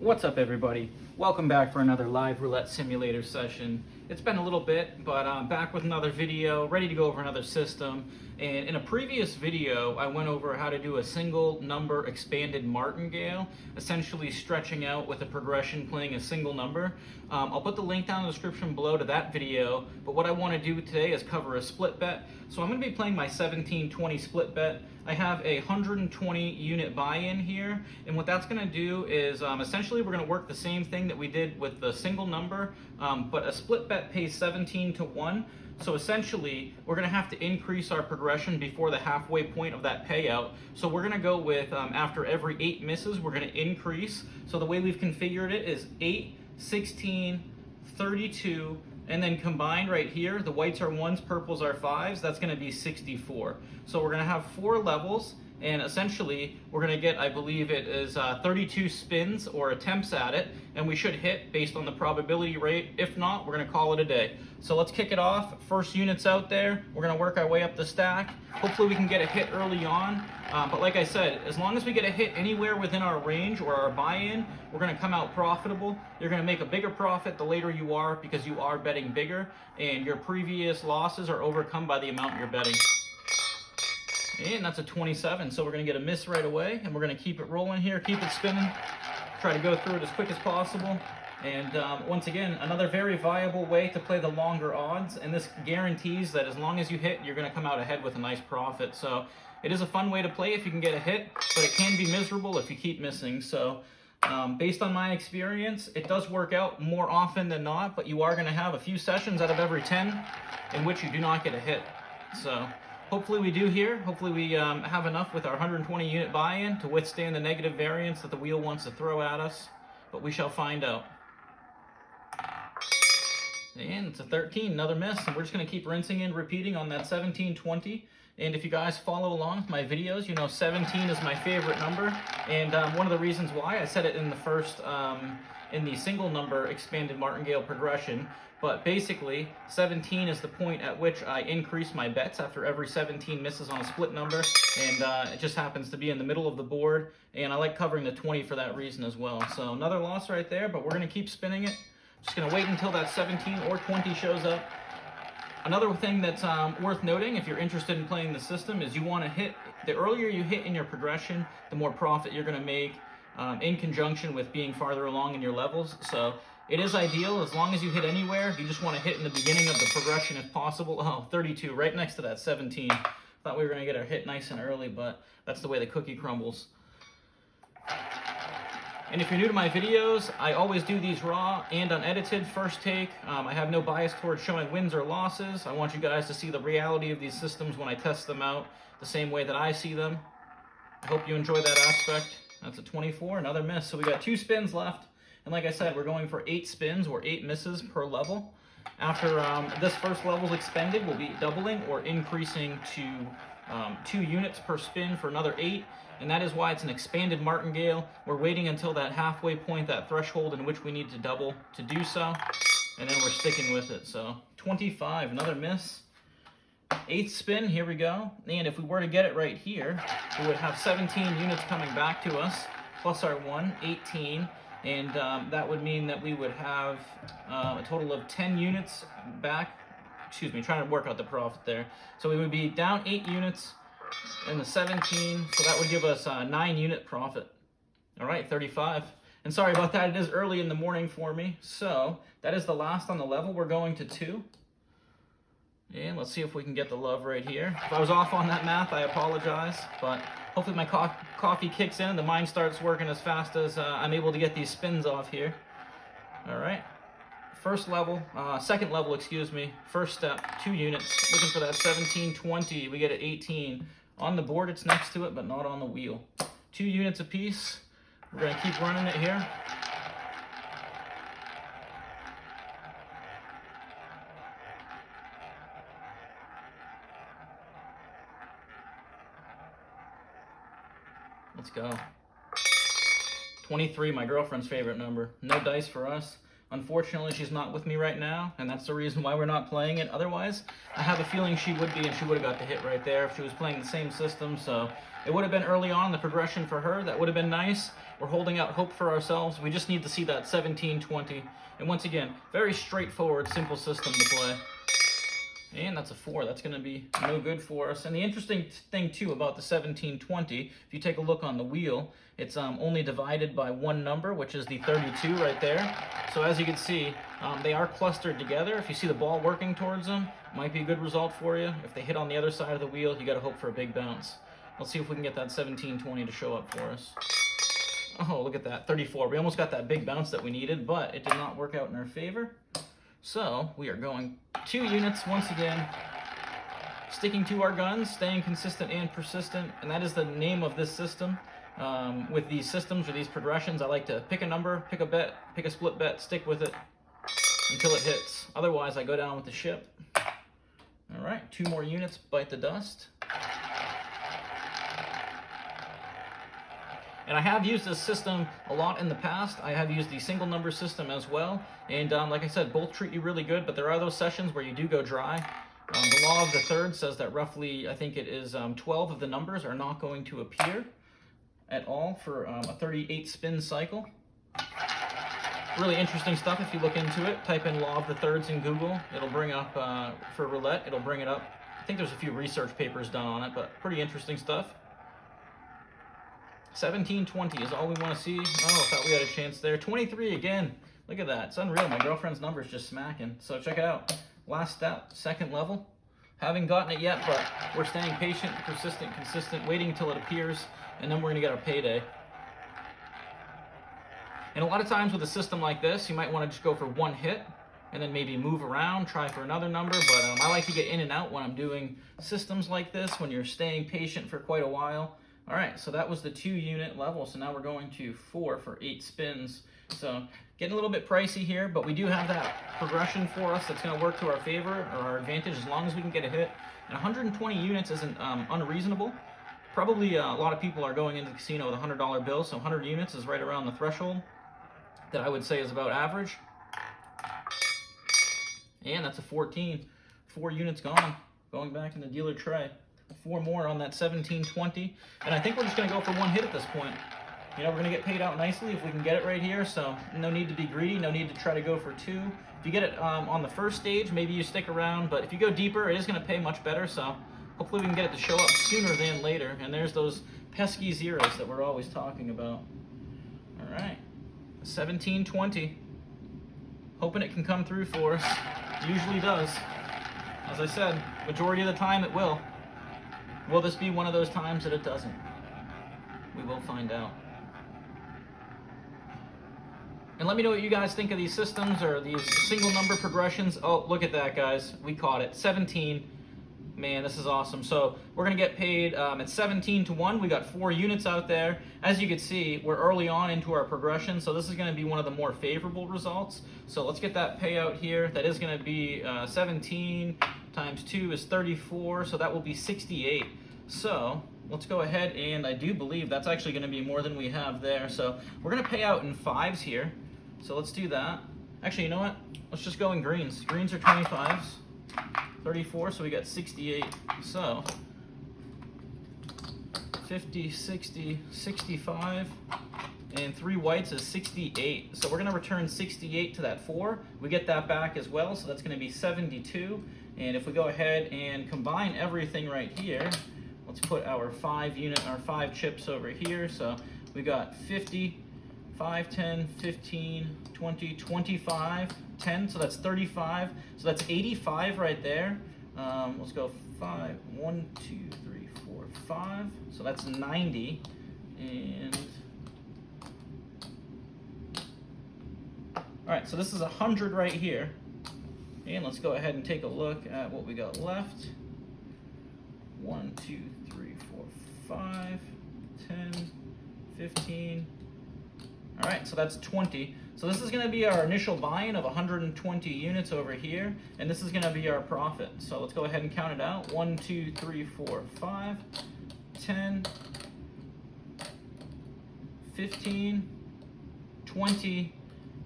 What's up, everybody? Welcome back for another live roulette simulator session. It's been a little bit, but I'm back with another video, ready to go over another system. And in a previous video, I went over how to do a single number expanded martingale, essentially stretching out with a progression playing a single number. I'll put the link down in the description below to that video, but what I want to do today is cover a split bet. So I'm going to be playing my 17-20 split bet. I have a 120 unit buy-in here, and what that's going to do is essentially we're going to work the same thing that we did with the single number, but a split bet pays 17-1. So essentially we're going to have to increase our progression before the halfway point of that payout. So we're going to go with after every 8 misses we're going to increase. So the way we've configured it is 8, 16, 32, and then combined right here, the whites are 1s, purples are 5s, that's going to be 64. So we're going to have 4 levels, and essentially we're going to get, I believe it is 32 spins or attempts at it, and we should hit based on the probability rate. If not, we're going to call it a day. So let's kick it off. First unit's out there. We're going to work our way up the stack. Hopefully we can get a hit early on. But like I said, as long as we get a hit anywhere within our range or our buy-in, we're going to come out profitable. You're going to make a bigger profit the later you are because you are betting bigger, and your previous losses are overcome by the amount you're betting. And that's a 27, so we're going to get a miss right away, and we're going to keep it rolling here, keep it spinning, try to go through it as quick as possible. And once again, another very viable way to play the longer odds, and this guarantees that as long as you hit, you're going to come out ahead with a nice profit. So it is a fun way to play if you can get a hit, but it can be miserable if you keep missing. So based on my experience, it does work out more often than not, but you are going to have a few sessions out of every 10 in which you do not get a hit. So hopefully we do here. Hopefully we have enough with our 120 unit buy-in to withstand the negative variance that the wheel wants to throw at us, but we shall find out. And it's a 13, another miss, and we're just going to keep rinsing and repeating on that 17-20. And if you guys follow along with my videos, you know 17 is my favorite number, and one of the reasons why, I said it in the first, in the single number expanded martingale progression, but basically 17 is the point at which I increase my bets after every 17 misses on a split number, and it just happens to be in the middle of the board, and I like covering the 20 for that reason as well. So another loss right there, but we're going to keep spinning it. Just going to wait until that 17 or 20 shows up. Another thing that's worth noting if you're interested in playing the system is you want to hit, the earlier you hit in your progression, the more profit you're going to make in conjunction with being farther along in your levels. So it is ideal as long as you hit anywhere. You just want to hit in the beginning of the progression if possible. Oh, 32, right next to that 17. Thought we were going to get our hit nice and early, but that's the way the cookie crumbles. And if you're new to my videos, I always do these raw and unedited first take. I have no bias towards showing wins or losses. I want you guys to see the reality of these systems when I test them out the same way that I see them. I hope you enjoy that aspect. That's a 24, another miss. So we got 2 spins left. And like I said, we're going for 8 spins or 8 misses per level. After this first level is expended, we'll be doubling or increasing to 2 units per spin for another 8. And that is why it's an expanded martingale. We're waiting until that halfway point, that threshold in which we need to double to do so. And then we're sticking with it. So 25, another miss. 8th spin, here we go. And if we were to get it right here, we would have 17 units coming back to us, plus our 1, 18. And that would mean that we would have a total of 10 units back. Excuse me, trying to work out the profit there. So we would be down 8 units in the 17, so that would give us a 9 unit profit. All right, 35. And sorry about that, it is early in the morning for me. So that is the last on the level. We're going to 2. And let's see if we can get the love right here. If I was off on that math, I apologize, but hopefully my coffee kicks in and the mind starts working as fast as I'm able to get these spins off here. All right. First level, second level, excuse me. First step, 2 units. Looking for that 17-20. We get it 18. On the board, it's next to it, but not on the wheel. 2 units apiece. We're going to keep running it here. Let's go. 23, my girlfriend's favorite number. No dice for us. Unfortunately, she's not with me right now, and that's the reason why we're not playing it. Otherwise, I have a feeling she would be, and she would have got the hit right there if she was playing the same system. So it would have been early on in the progression for her. That would have been nice. We're holding out hope for ourselves. We just need to see that 1720. And once again, very straightforward, simple system to play. And that's a 4. That's going to be no good for us. And the interesting thing, too, about the 1720, if you take a look on the wheel, it's only divided by one number, which is the 32 right there. So as you can see, they are clustered together. If you see the ball working towards them, might be a good result for you. If they hit on the other side of the wheel, you got to hope for a big bounce. Let's see if we can get that 1720 to show up for us. Oh, look at that, 34. We almost got that big bounce that we needed, but it did not work out in our favor. So we are going 2 units once again, sticking to our guns, staying consistent and persistent, and that is the name of this system. With these systems or these progressions, I like to pick a number, pick a bet, pick a split bet, stick with it until it hits. Otherwise, I go down with the ship. All right, 2 more units, bite the dust. And I have used this system a lot in the past. I have used the single number system as well. And like I said, both treat you really good, but there are those sessions where you do go dry. The law of the third says that roughly, I think it is 12 of the numbers are not going to appear at all for a 38 spin cycle. Really interesting stuff if you look into it. Type in law of the thirds in Google. It'll bring up, for roulette, it'll bring it up. I think there's a few research papers done on it, but pretty interesting stuff. 1720 is all we want to see. Oh, I thought we had a chance there. 23 again. Look at that. It's unreal. My girlfriend's number's just smacking. So check it out. Last step, second level. Haven't gotten it yet, but we're staying patient, persistent, consistent, waiting until it appears, and then we're going to get our payday. And a lot of times with a system like this, you might want to just go for one hit, and then maybe move around, try for another number, but I like to get in and out when I'm doing systems like this, when you're staying patient for quite a while. All right, so that was the 2 unit level. So now we're going to 4 for 8 spins. So getting a little bit pricey here, but we do have that progression for us that's going to work to our favor or our advantage as long as we can get a hit. And 120 units isn't unreasonable. Probably a lot of people are going into the casino with a $100 bill, so 100 units is right around the threshold that I would say is about average. And that's a 14. 4 units gone, going back in the dealer tray. 4 more on that 1720, and I think we're just going to go for one hit at this point. You know, we're going to get paid out nicely if we can get it right here, so no need to be greedy, no need to try to go for 2. If you get it on the first stage, maybe you stick around, but if you go deeper, it is going to pay much better, so hopefully we can get it to show up sooner than later. And there's those pesky zeros that we're always talking about. All right, 1720. Hoping it can come through for us. It usually does. As I said, majority of the time it will. Will this be one of those times that it doesn't? We will find out. And let me know what you guys think of these systems or these single number progressions. Oh, look at that, guys. We caught it. 17. Man, this is awesome. So we're going to get paid at 17 to 1. We got 4 units out there. As you can see, we're early on into our progression, so this is going to be one of the more favorable results. So let's get that payout here. That is going to be 17 times 2 is 34, so that will be 68. So let's go ahead, and I do believe that's actually going to be more than we have there. So we're going to pay out in 5s here. So let's do that. Actually, you know what? Let's just go in greens. Greens are 25s. 34, so we got 68. So 50, 60, 65, and 3 whites is 68. So we're going to return 68 to that 4. We get that back as well, so that's going to be 72. And if we go ahead and combine everything right here, let's put our 5 chips over here. So we got 50, 5, 10, 15, 20, 25, 10, so that's 35. So that's 85 right there. Let's go 5, 1, 2, 3, 4, 5. So that's 90. And all right, so this is 100 right here. And let's go ahead and take a look at what we got left. 1, 2, 3, 4, 5, 10, 15. All right, so that's 20. So this is going to be our initial buy-in of 120 units over here, and this is going to be our profit. So let's go ahead and count it out. 1, 2, 3, 4, 5, 10, 15, 20.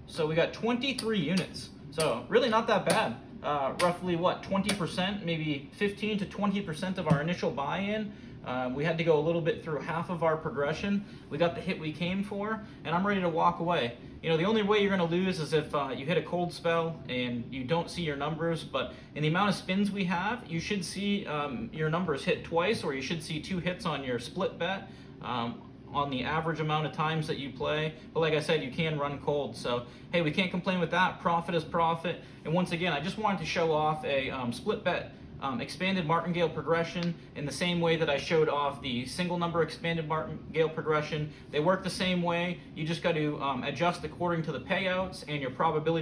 So we got 23 units. So really not that bad. Roughly what, 20%, maybe 15 to 20% of our initial buy-in. We had to go a little bit through half of our progression. We got the hit we came for, and I'm ready to walk away. You know, the only way you're going to lose is if you hit a cold spell and you don't see your numbers, but in the amount of spins we have, you should see your numbers hit twice, or you should see 2 hits on your split bet on the average amount of times that you play. But like I said, you can run cold. So, hey, we can't complain with that. Profit is profit. And once again, I just wanted to show off a split bet expanded martingale progression in the same way that I showed off the single number expanded martingale progression. They work the same way. You just got to adjust according to the payouts and your probability